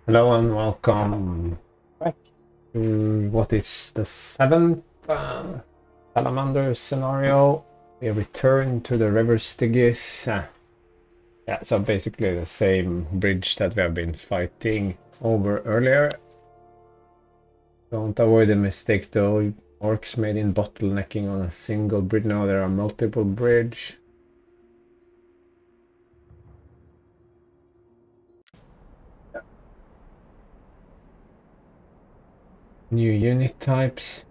Hello and welcome back to what is the seventh Salamander scenario. We return to the River Stygius. Yeah, so basically the same bridge that we have been fighting over earlier. Don't avoid the mistakes though. Orks made in bottlenecking on a single bridge. Now there are multiple bridge. New unit types.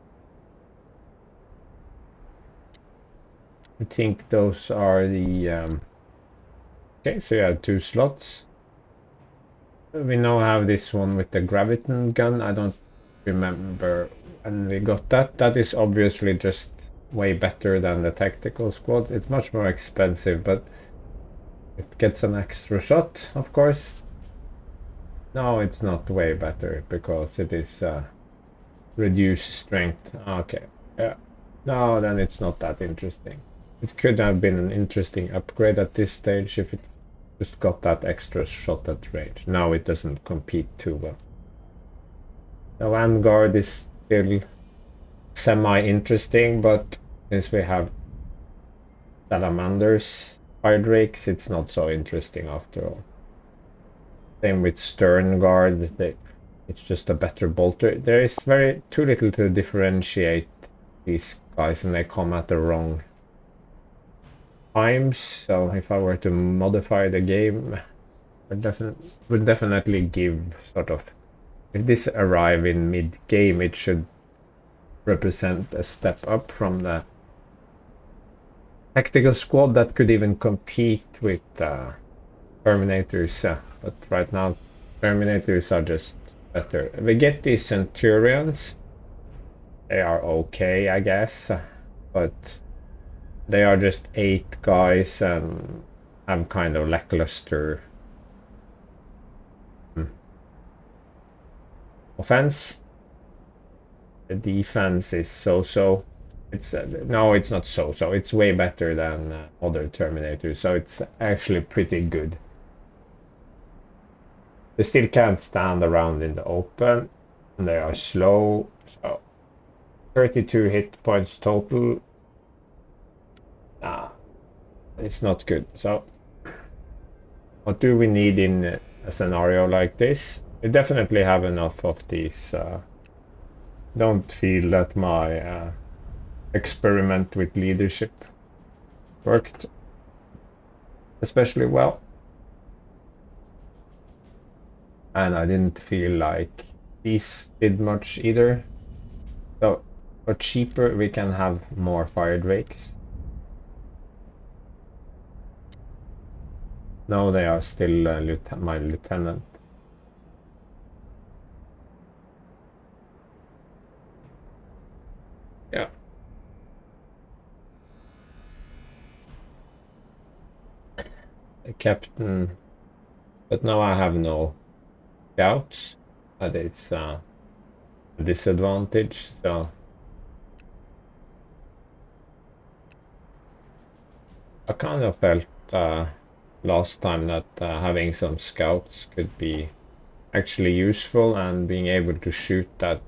I think those are the okay, so you have two slots. We now have this one with the graviton gun. I don't remember when we got that. That is obviously just way better than the tactical squad. It's much more expensive, but it gets an extra shot, of course. No, it's not way better because it is reduced strength. Okay, yeah. No, then it's not that interesting. It could have been an interesting upgrade at this stage if it just got that extra shot at range. Now it doesn't compete too well. The Vanguard is still semi-interesting, but since we have Salamanders, fire drakes, it's not so interesting after all. Same with Stern Guard, it's just a better bolter. There is too little to differentiate these guys, and they come at the wrong times. So if I were to modify the game, I would definitely give sort of, if this arrive in mid-game, it should represent a step up from the tactical squad that could even compete with Terminators. But right now, Terminators are just better. We get these Centurions. They are okay, I guess, but they are just 8 guys and have kind of lackluster offense. The defense is so-so. It's no, it's not so-so. It's way better than other Terminators, so it's actually pretty good. They still can't stand around in the open, and they are slow. So 32 hit points total. Ah, it's not good. So what do we need in a scenario like this? We definitely have enough of these. Don't feel that my experiment with leadership worked especially well. And I didn't feel like these did much either. So for cheaper, we can have more fire drakes. No, they are still my lieutenant. Yeah. The captain. But now I have no scouts. That is a disadvantage. So I kind of felt last time that having some scouts could be actually useful, and being able to shoot that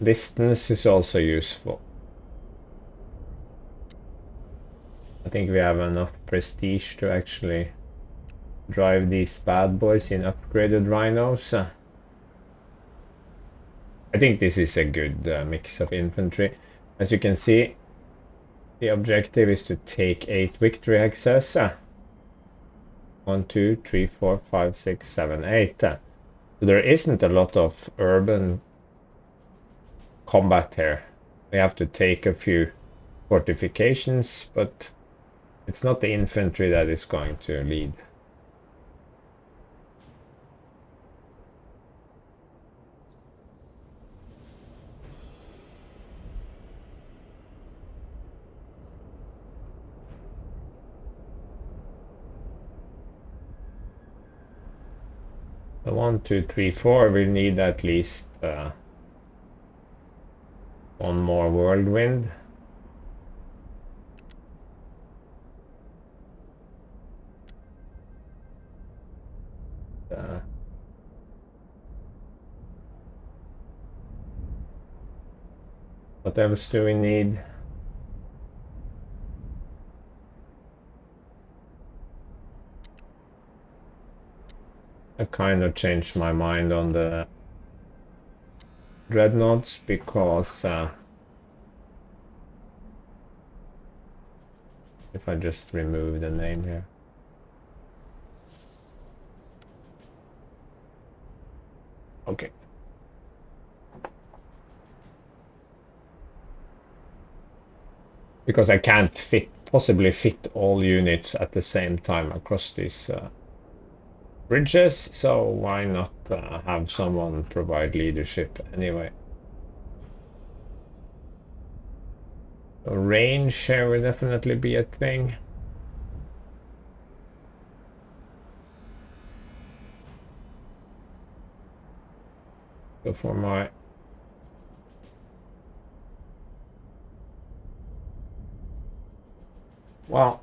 distance is also useful. I think we have enough prestige to actually drive these bad boys in upgraded rhinos. I think this is a good mix of infantry. As you can see, the objective is to take 8 victory hexes. 1, 2, 3, 4, 5, 6, 7, 8. So there isn't a lot of urban combat here. We have to take a few fortifications, but it's not the infantry that is going to lead. The 1, 2, 3, 4 will need at least one more whirlwind. What else do we need? I kind of changed my mind on the dreadnoughts because if I just remove the name here. Okay. Because I can't possibly fit all units at the same time across these bridges, so why not have someone provide leadership anyway? So range share will definitely be a thing. So for my well,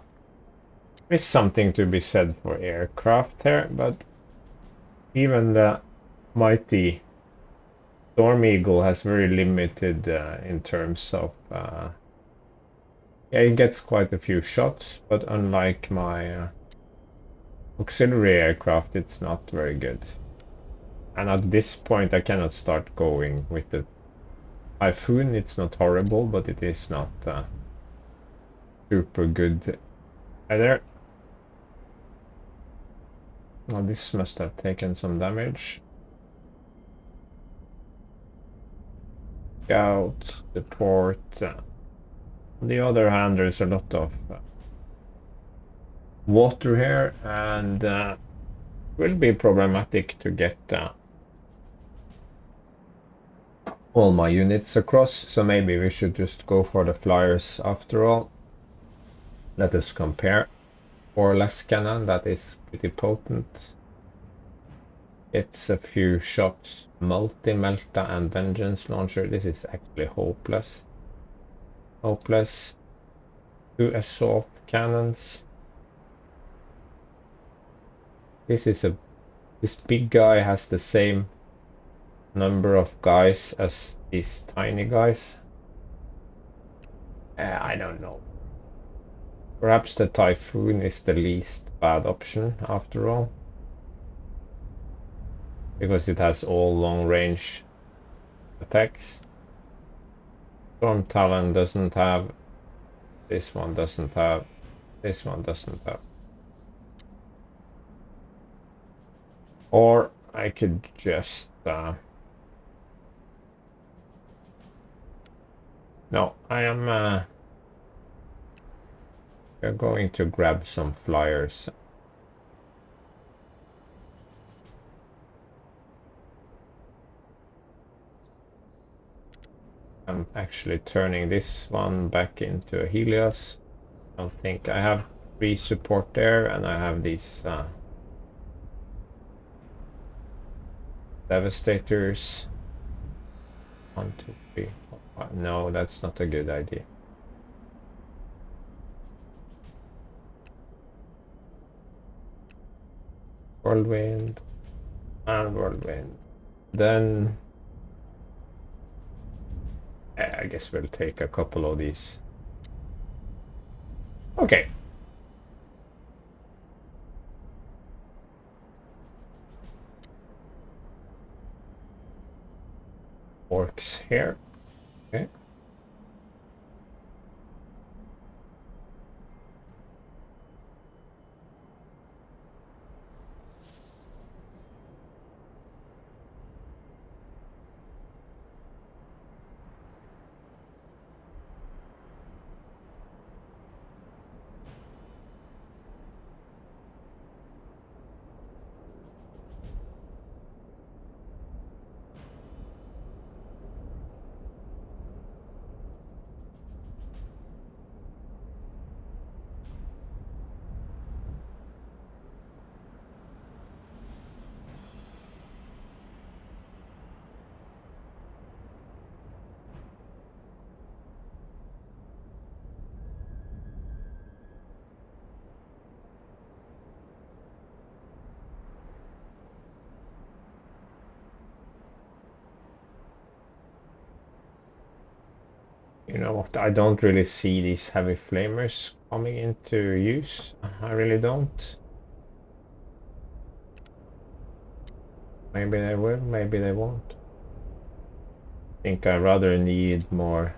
there's something to be said for aircraft here, but even the mighty Storm Eagle has very limited in terms of yeah, it gets quite a few shots, but unlike my auxiliary aircraft, it's not very good. And at this point, I cannot start going with the Typhoon. It's not horrible, but it is not super good either. Well, this must have taken some damage. Scout, support. On the other hand, there's a lot of water here, and it will be problematic to get all my units across, so maybe we should just go for the flyers after all. Let us compare. Or less cannon, that is pretty potent. It's a few shots. Multi-Melta and Vengeance Launcher. This is actually hopeless. Hopeless. 2 assault cannons. This big guy has the same number of guys as these tiny guys. I don't know. Perhaps the Typhoon is the least bad option after all. Because it has all long range attacks. Storm Talon doesn't have. This one doesn't have. This one doesn't have. Or I could just no, I am going to grab some flyers. I'm actually turning this one back into a Helios. I don't think I have free support there, and I have these Devastators. 1, 2, 3, 4, 5. No, that's not a good idea. Whirlwind and Whirlwind. Then I guess we'll take a couple of these. Okay. Orks here. Okay. You know what? I don't really see these heavy flamers coming into use. I really don't. Maybe they will, maybe they won't. I think I rather need more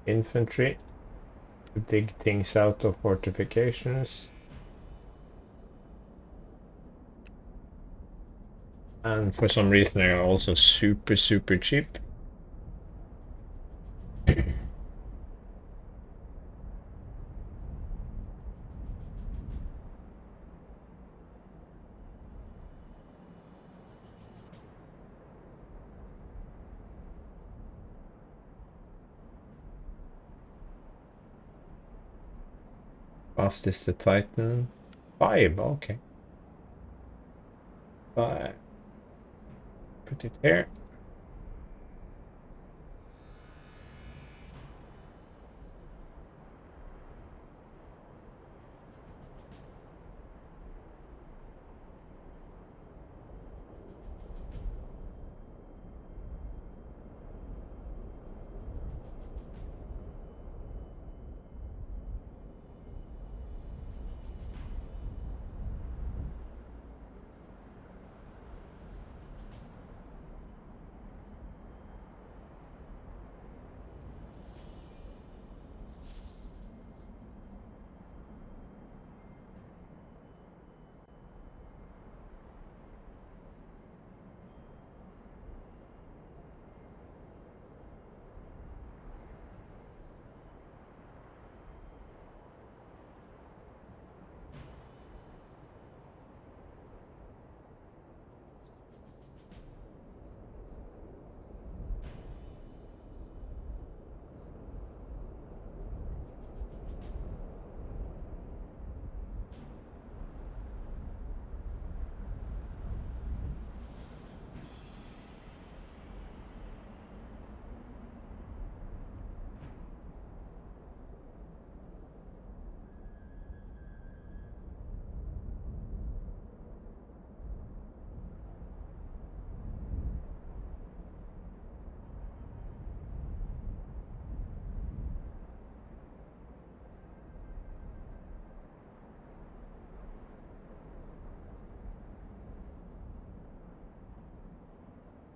infantry to dig things out of fortifications. And for some reason they are also super cheap. Fast is the Titan. 5, okay. 5. Put it here.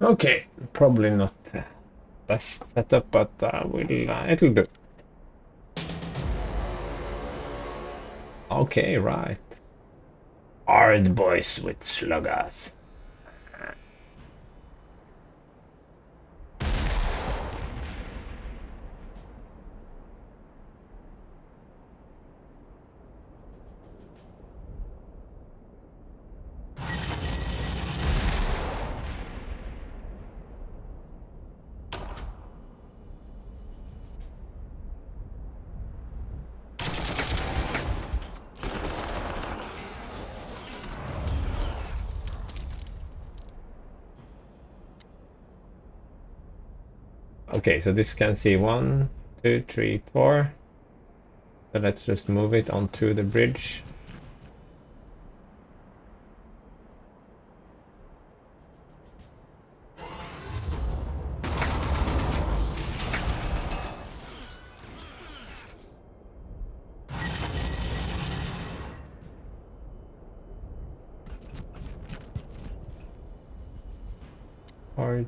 Okay, probably not the best setup, but it'll do. Okay, right. Hard boys with sluggers. Okay, so this can see 1, 2, 3, 4. So let's just move it onto the bridge. Or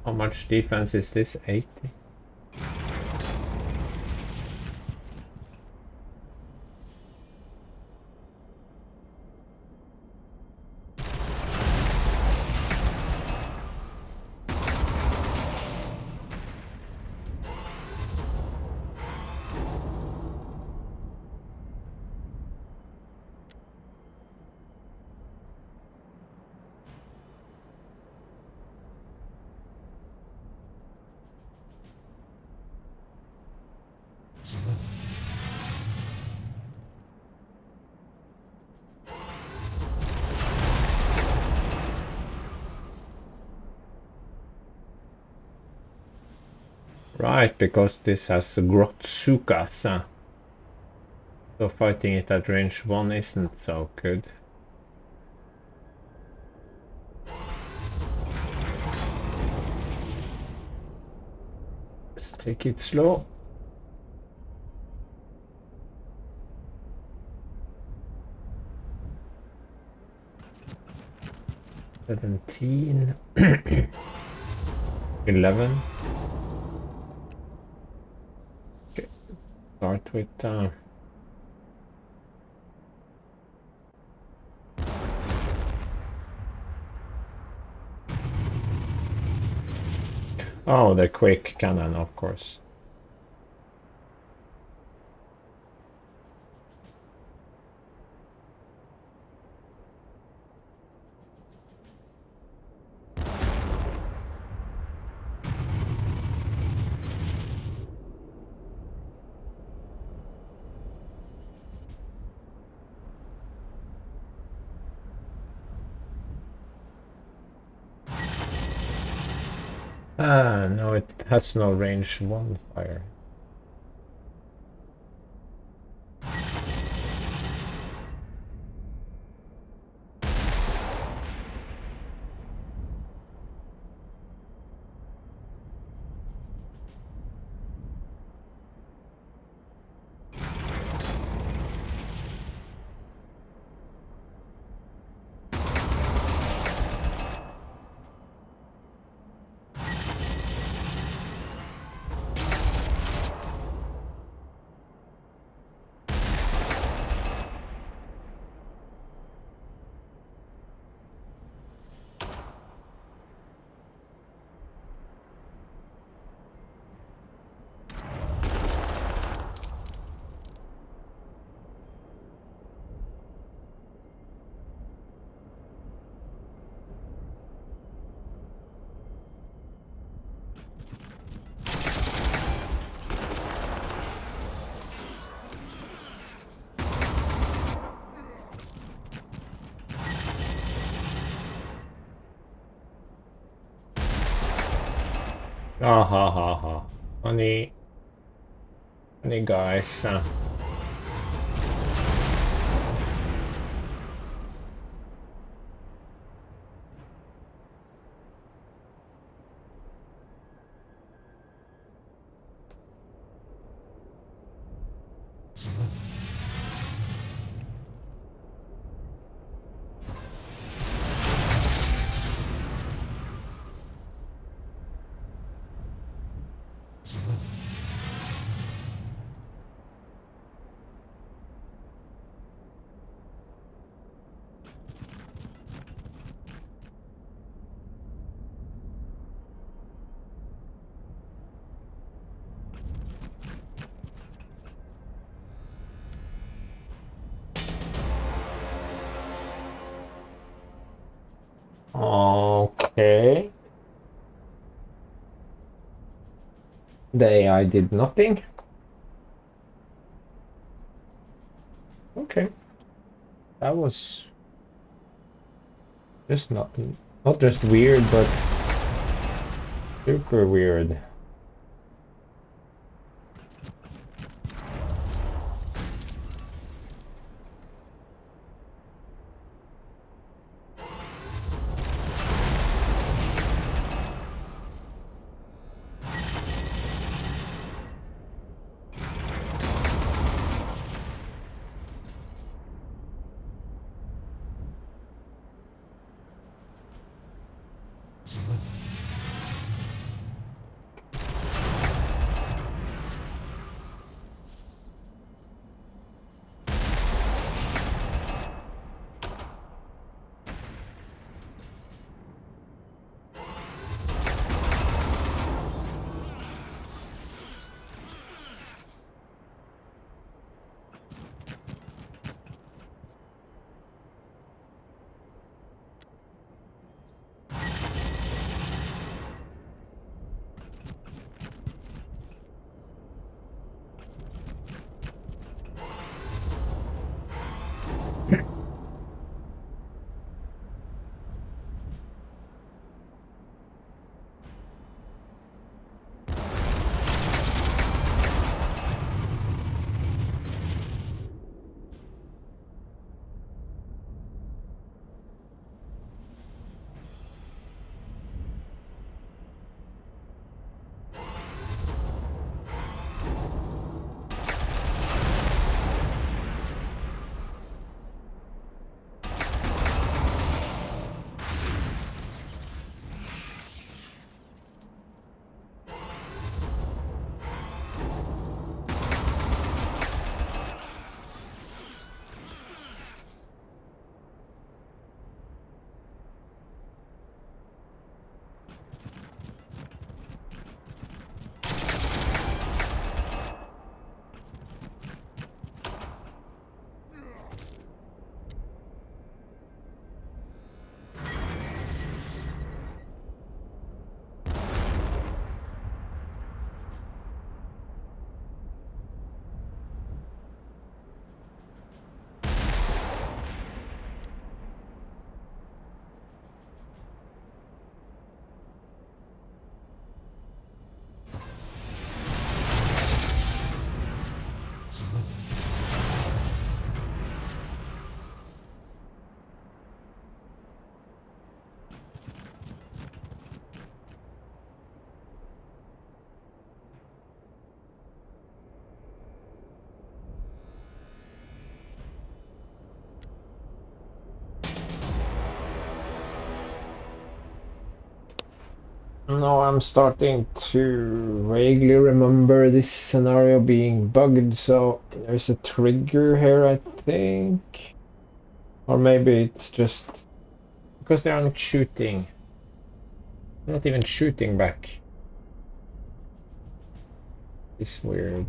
how much defense is this? 80? Right, because this has Grotsukas. So fighting it at range 1 isn't so good. Take it slow. $17. 11. Okay, start with oh, the quick cannon, of course. Ah, no, it has no range one fire. Ah ha ha ha. Funny guys. Okay. The AI did nothing. Okay. That was just not just weird, but super weird. No, I'm starting to vaguely remember this scenario being bugged, so there's a trigger here, I think. Or maybe it's just because they aren't shooting. They're not even shooting back. It's weird.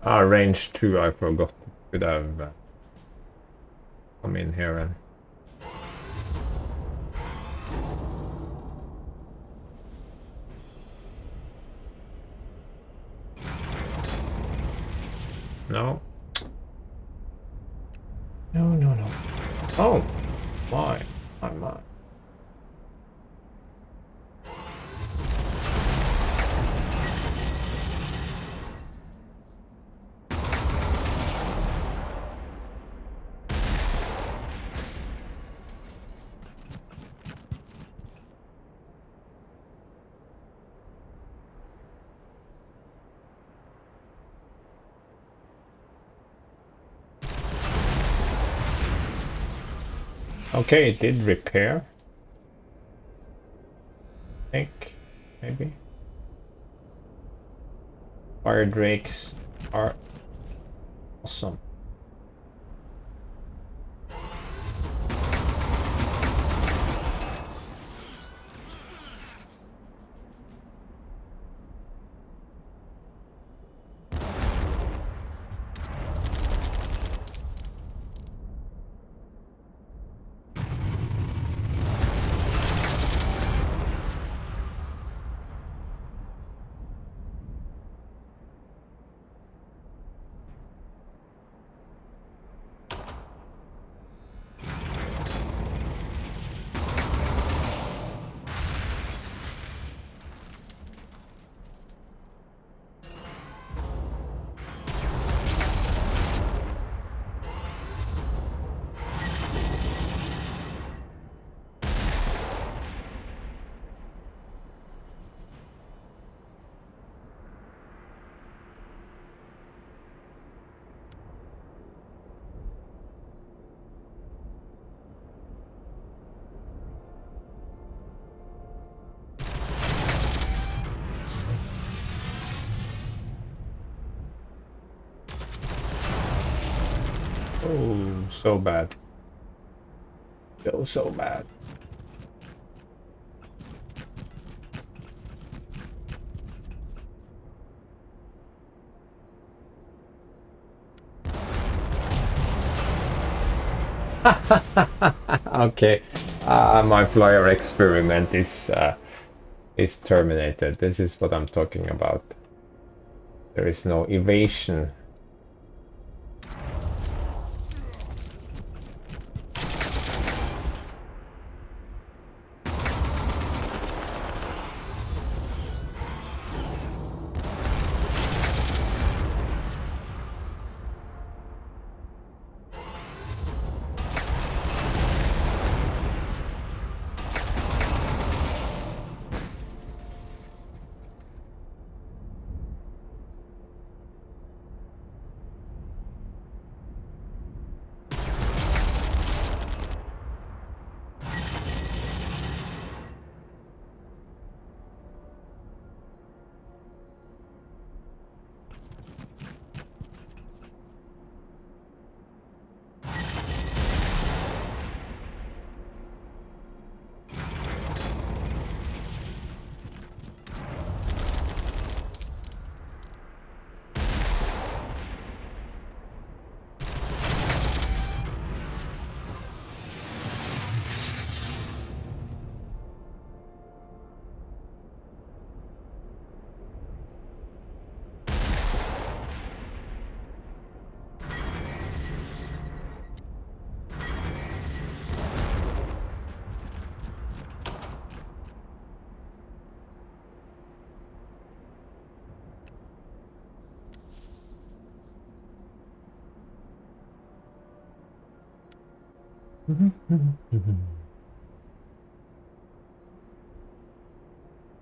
Ah, range 2, I forgot. Could have come in here and... No. No, no, no. Oh! My. My. Okay, it did repair. I think. Maybe. Fire drakes are awesome. Oh, so bad. So bad. Okay, my flyer experiment is terminated. This is what I'm talking about. There is no evasion.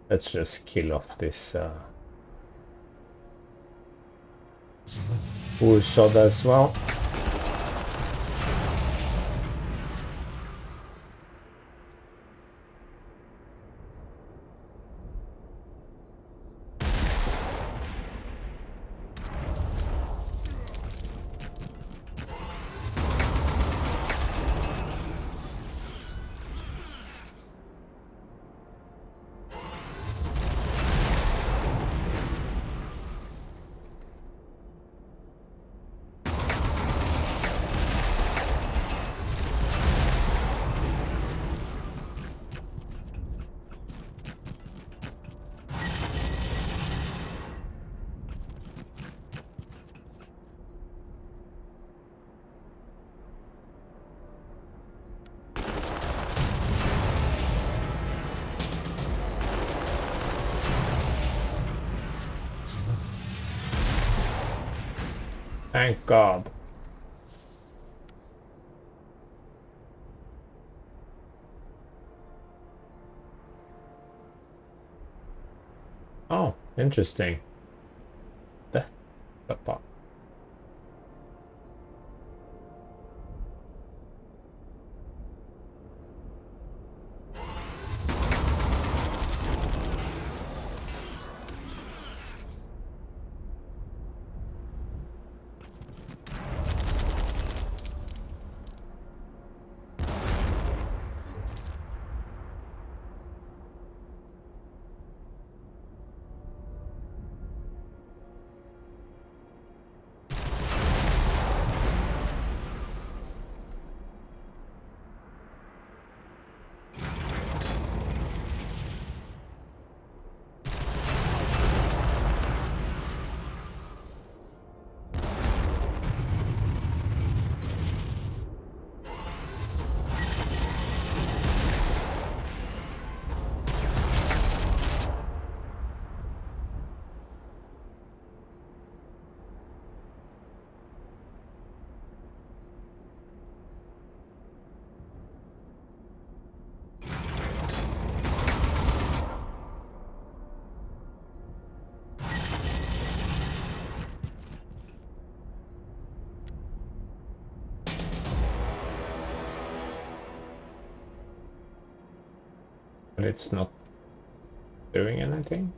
Let's just kill off this bull shot as well. Thank God. Oh, interesting. That part. But it's not doing anything.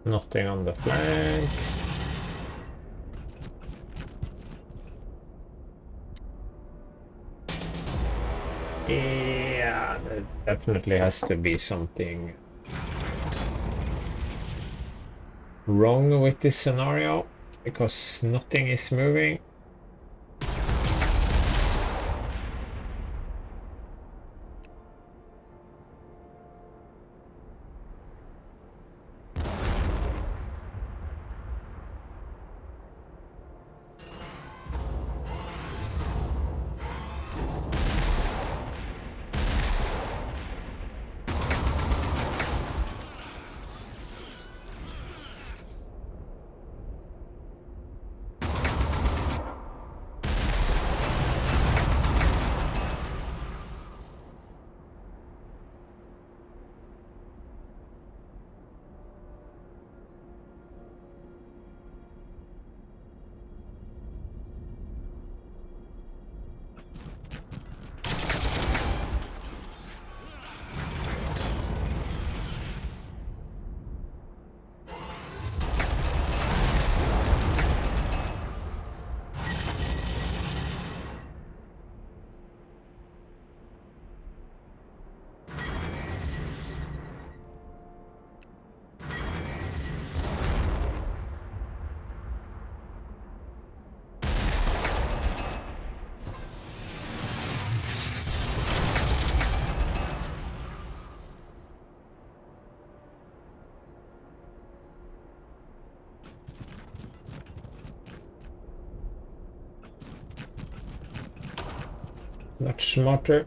Nothing on the flanks. Yeah, there definitely has to be something wrong with this scenario because nothing is moving. Much smarter.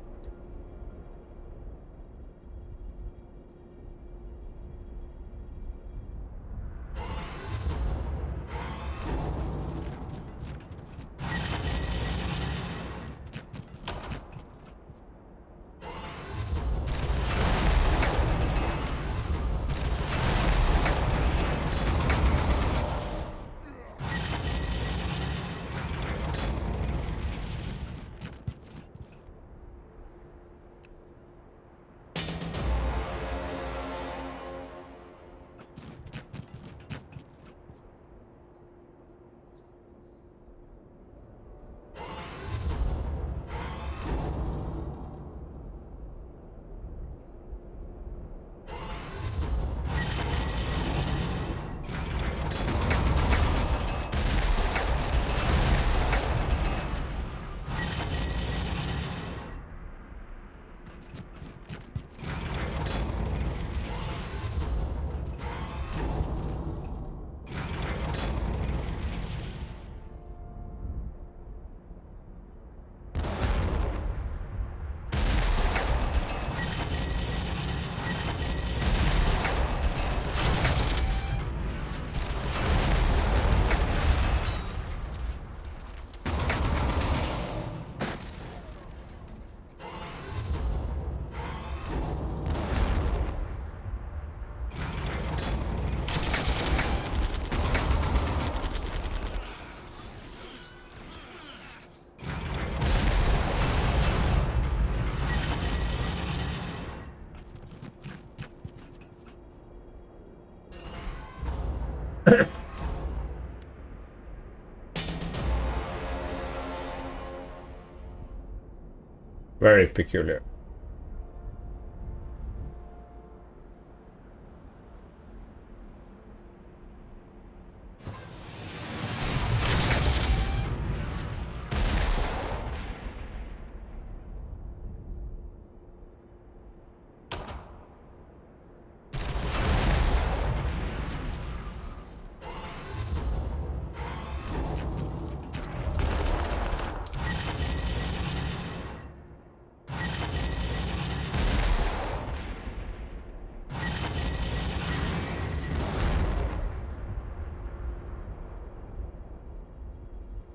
Very peculiar.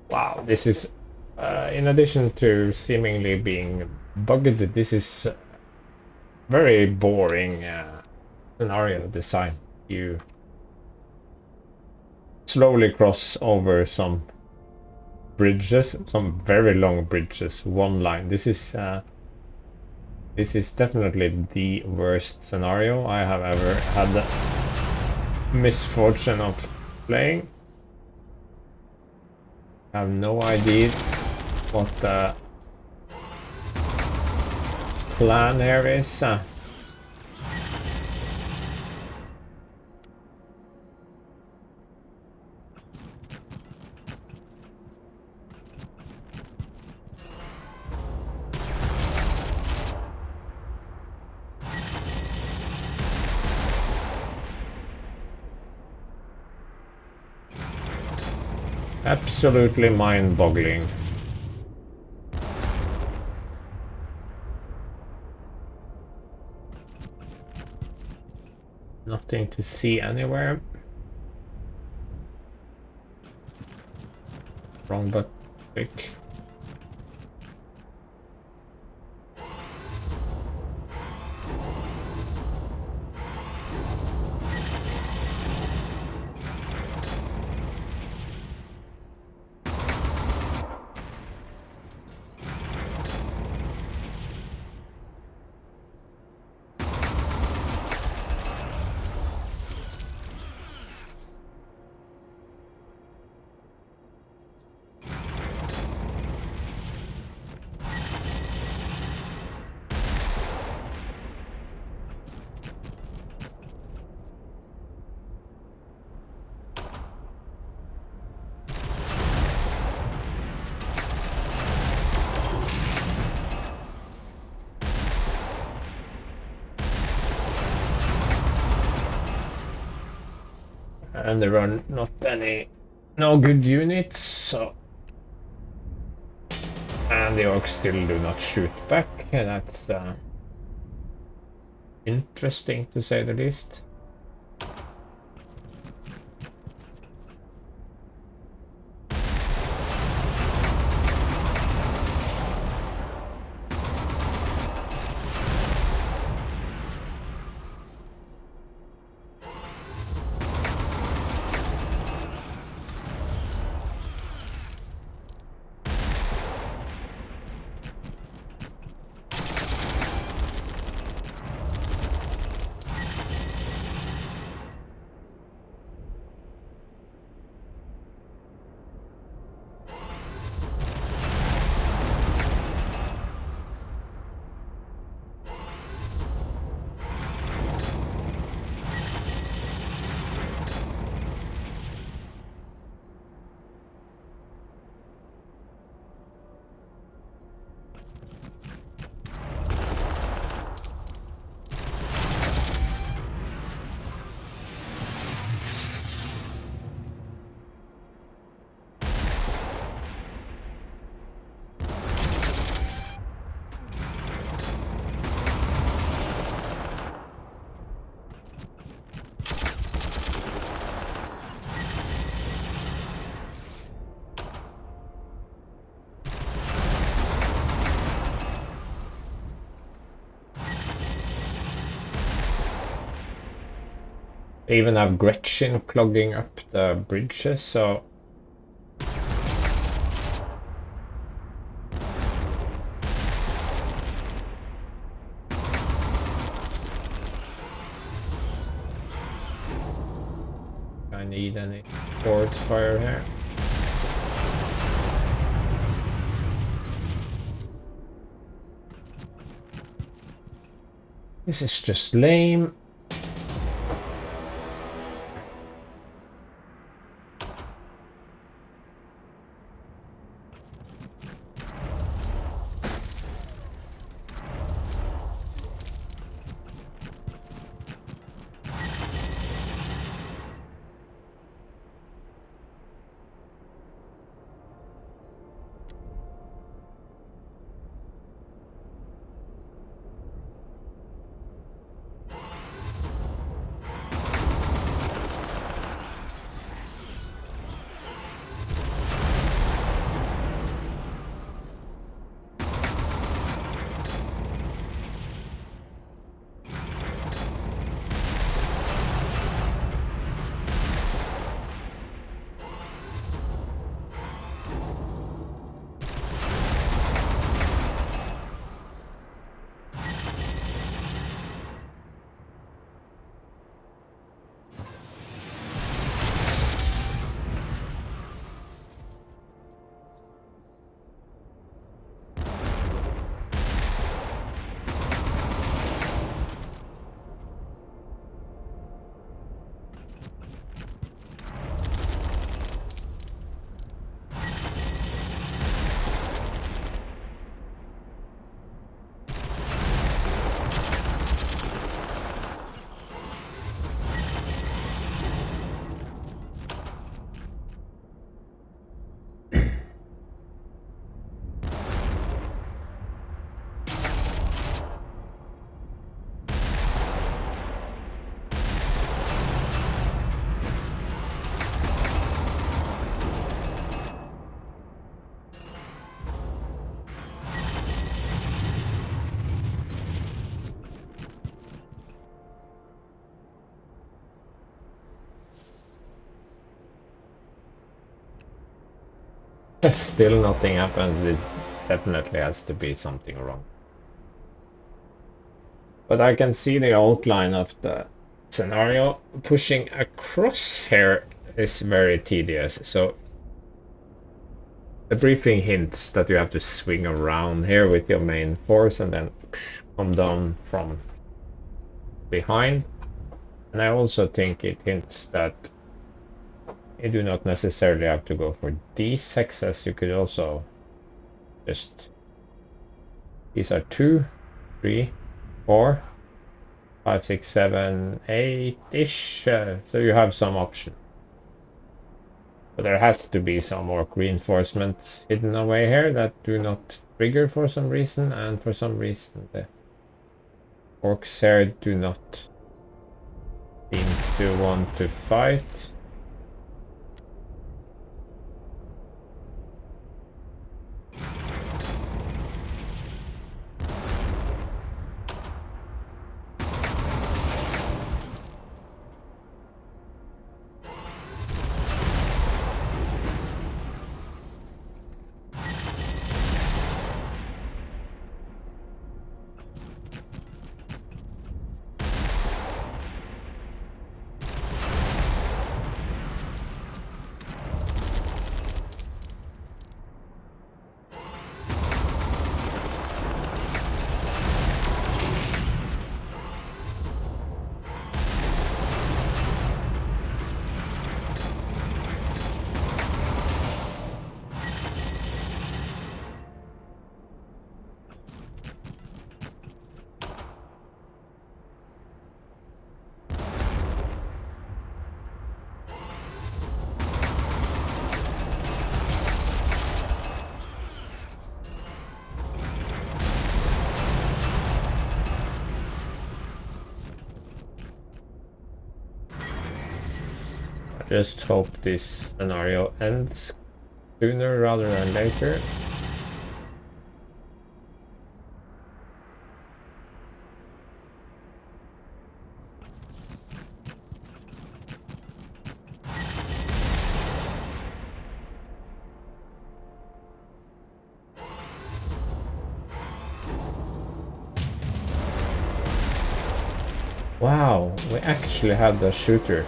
Wow, this is, in addition to seemingly being bugged, this is very boring scenario design. You slowly cross over some bridges, some very long bridges, one line. This is definitely the worst scenario I have ever had. misfortune of playing. I have no idea what the plan here is. Absolutely mind-boggling. Nothing to see anywhere. Wrong button click. And there are no good units, so and the orcs still do not shoot back. That's interesting to say the least. They even have Gretchen clogging up the bridges, so I need any forward fire here. This is just lame. still nothing happens, it definitely has to be something wrong. But I can see the outline of the scenario. Pushing across here is very tedious. So the briefing hints that you have to swing around here with your main force and then come down from behind. And I also think it hints that you do not necessarily have to go for these hexes. You could also just... These are 2, 3, 4, 5, 6, 7, 8-ish. So you have some option. But there has to be some orc reinforcements hidden away here that do not trigger for some reason, and for some reason the orcs here do not seem to want to fight. Just hope this scenario ends sooner rather than later. Wow, we actually had the shooter.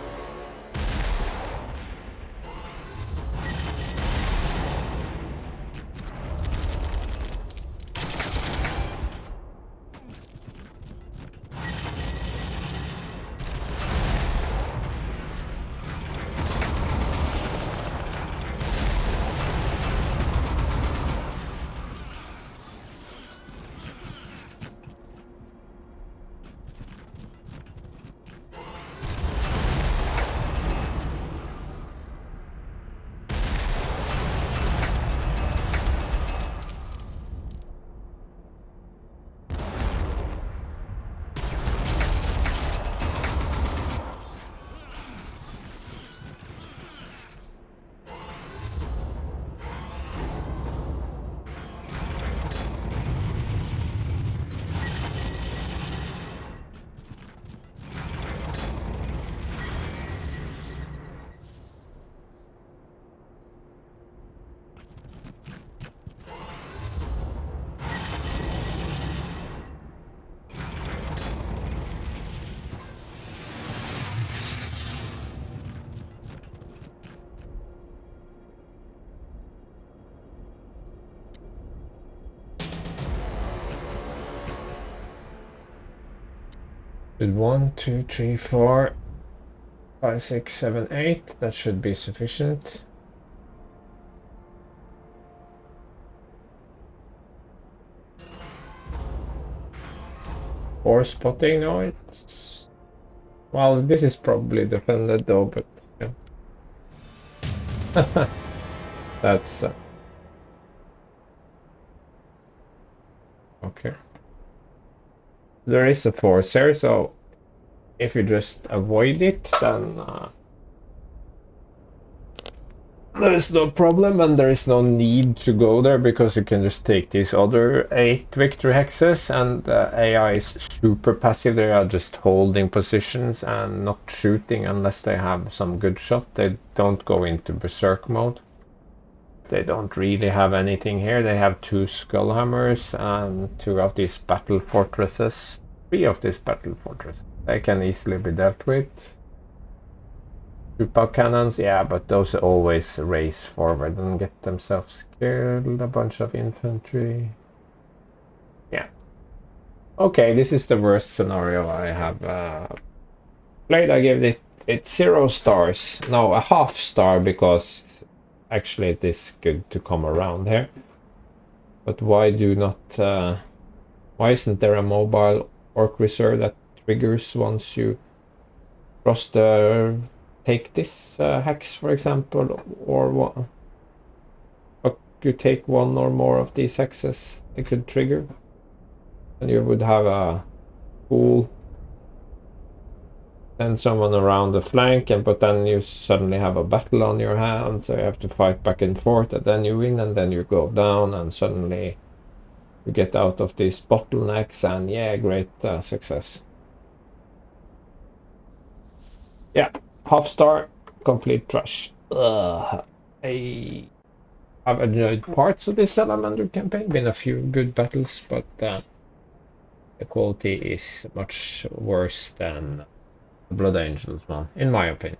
With 1, 2, 3, 4, 5, 6, 7, 8, that should be sufficient. Or spotting, no, it's... Well, this is probably defended though, but yeah. That's... okay. There is a force here, so if you just avoid it, then there is no problem, and there is no need to go there because you can just take these other 8 victory hexes, and AI is super passive. They are just holding positions and not shooting unless they have some good shot. They don't go into berserk mode. they don't really have anything here. They have 2 skullhammers and 2 of these battle fortresses. 3 of these battle fortresses. They can easily be dealt with. 2 pug cannons, yeah, but those always race forward and get themselves killed. A bunch of infantry. Yeah. Okay, this is the worst scenario I have played. I gave it 0 stars. No, a half star, because actually it is good to come around here. But why isn't there a mobile orc reserve that triggers once you cross take this hex, for example, or what? But you take 1 or more of these hexes, it could trigger, and you would have a cool send someone around the flank, but then you suddenly have a battle on your hands, so you have to fight back and forth, and then you win, and then you go down, and suddenly you get out of these bottlenecks, and yeah, great success. Yeah, half star, complete trash. I have enjoyed parts of this Salamander campaign, been a few good battles, but the quality is much worse than the Blood Angels one, in my opinion.